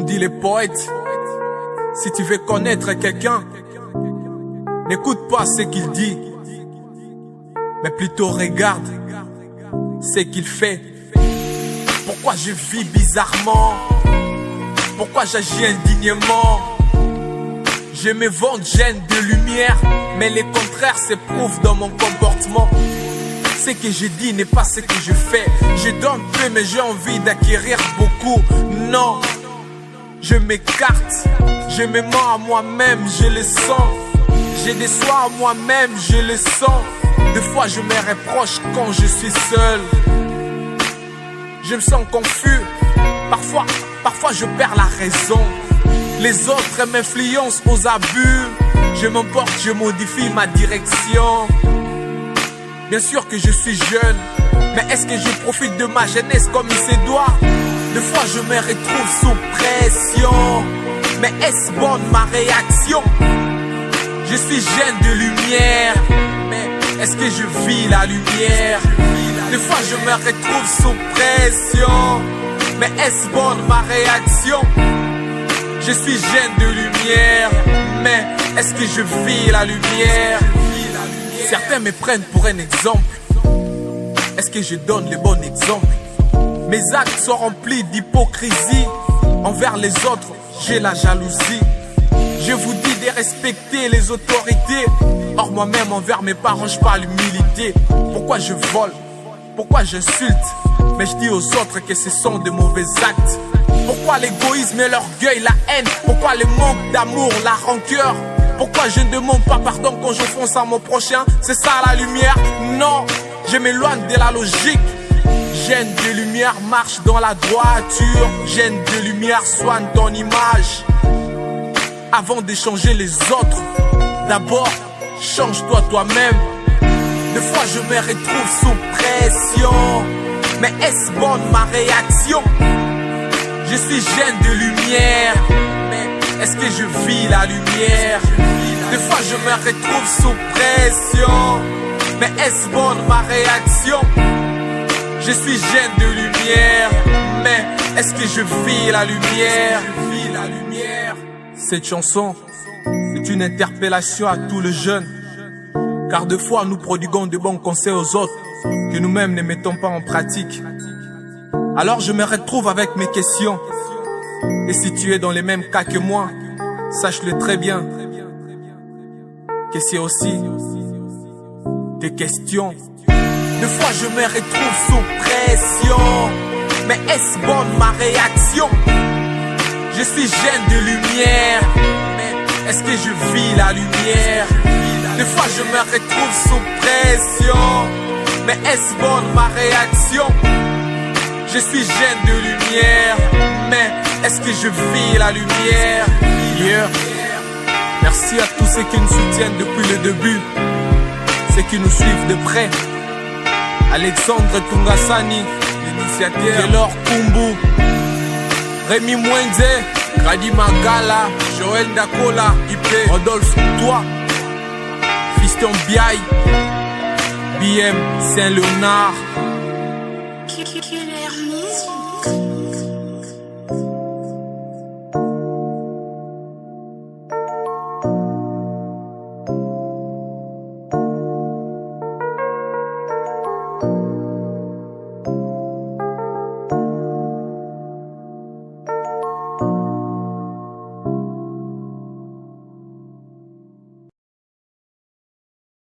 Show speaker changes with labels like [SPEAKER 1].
[SPEAKER 1] dit les poètes, si tu veux connaître quelqu'un, n'écoute pas ce qu'il dit, mais plutôt regarde ce qu'il fait. Pourquoi je vis bizarrement? Pourquoi j'agis indignement? Je me vante, gêne de lumière, mais le contraire s'éprouve dans mon comportement. Ce que je dis n'est pas ce que je fais. Je donne peu mais j'ai envie d'acquérir beaucoup. Non, je m'écarte, je me mens à moi-même, je le sens. Je déçois à moi-même, je le sens. Des fois je me reproche quand je suis seul. Je me sens confus, parfois je perds la raison. Les autres m'influencent aux abus. Je m'emporte, je modifie ma direction. Bien sûr que je suis jeune, mais est-ce que je profite de ma jeunesse comme il se doit? Des fois je me retrouve sous pression, mais est-ce bonne ma réaction? Je suis jeune de lumière, mais est-ce que je vis la lumière? Des fois je me retrouve sous pression, mais est-ce bonne ma réaction? Je suis jeune de lumière, mais est-ce que je vis la lumière? Certains me prennent pour un exemple. Est-ce que je donne le bon exemple? Mes actes sont remplis d'hypocrisie. Envers les autres, j'ai la jalousie. Je vous dis de respecter les autorités. Or moi-même envers mes parents, je parle l'humilité. Pourquoi je vole? Pourquoi j'insulte? Mais je dis aux autres que ce sont de mauvais actes. Pourquoi l'égoïsme et l'orgueil, la haine? Pourquoi le manque d'amour, la rancœur? Pourquoi je ne demande pas pardon quand je fonce à mon prochain? C'est ça la lumière? Non, je m'éloigne de la logique. Jeune de lumière marche dans la droiture. Jeune de lumière soigne ton image. Avant d'échanger les autres, d'abord change-toi toi-même. Des fois je me retrouve sous pression, mais est-ce bonne ma réaction? Je suis jeune de lumière, mais est-ce que je vis la lumière? Des fois je me retrouve sous pression, mais est-ce bonne ma réaction? Je suis jeune de lumière, mais est-ce que je vis la lumière? Cette chanson, c'est une interpellation à tous les jeunes, car des fois nous prodiguons de bons conseils aux autres que nous-mêmes ne mettons pas en pratique. Alors je me retrouve avec mes questions. Et si tu es dans les mêmes cas que moi, sache-le très bien que c'est aussi des questions. Des fois je me retrouve sous pression, mais est-ce bonne ma réaction? Je suis jeune de lumière, mais est-ce que je vis la lumière? Des fois je me retrouve sous pression, mais est-ce bonne ma réaction? Je suis jeune de lumière, mais est-ce que je vis la lumière? Yeah. Merci à tous ceux qui nous soutiennent depuis le début, ceux qui nous suivent de près. Alexandre Tungasani, l'initiateur, Taylor Kumbu, Rémi Mwenze, Grady Magala, Joël Dakola, IP, Rodolphe Toi, Fiston Biaï, BM Saint-Léonard.